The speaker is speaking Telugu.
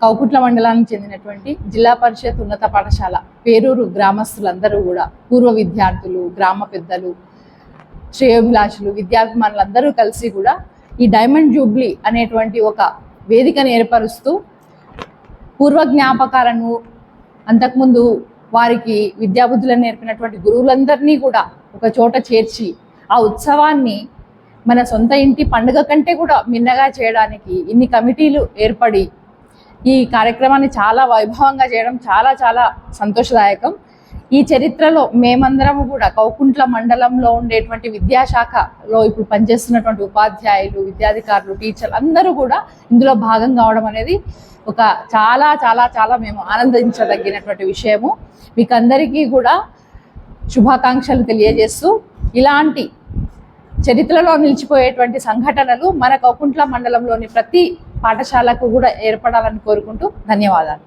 కౌకుట్ల మండలానికి చెందినటువంటి జిల్లా పరిషత్ ఉన్నత పాఠశాల పేరూరు గ్రామస్తులందరూ కూడా పూర్వ విద్యార్థులు, గ్రామ పెద్దలు, శ్రేయోభిలాషులు, విద్యాభిమానులందరూ కలిసి కూడా ఈ డైమండ్ జూబ్లీ అనేటువంటి ఒక వేదికను ఏర్పరుస్తూ పూర్వ జ్ఞాపకాలను, అంతకుముందు వారికి విద్యాబుద్ధులను నేర్పినటువంటి గురువులందరినీ కూడా ఒక చోట చేర్చి ఆ ఉత్సవాన్ని మన సొంత ఇంటి పండుగ కంటే కూడా మిన్నగా చేయడానికి ఇన్ని కమిటీలు ఏర్పడి ఈ కార్యక్రమాన్ని చాలా వైభవంగా చేయడం చాలా చాలా సంతోషదాయకం. ఈ చరిత్రలో మేమందరము కూడా కౌకుంట్ల మండలంలో ఉండేటువంటి విద్యాశాఖలో ఇప్పుడు పనిచేస్తున్నటువంటి ఉపాధ్యాయులు, విద్యాధికారులు, టీచర్లు అందరూ కూడా ఇందులో భాగం కావడం అనేది ఒక చాలా చాలా చాలా మేము ఆనందించదగినటువంటి విషయము. మీకు అందరికీ కూడా శుభాకాంక్షలు తెలియజేస్తూ ఇలాంటి చరిత్రలో నిలిచిపోయేటువంటి సంఘటనలు మన కౌకుంట్ల మండలంలోని ప్రతి పాఠశాలకు కూడా ఏర్పడాలని కోరుకుంటూ ధన్యవాదాలు.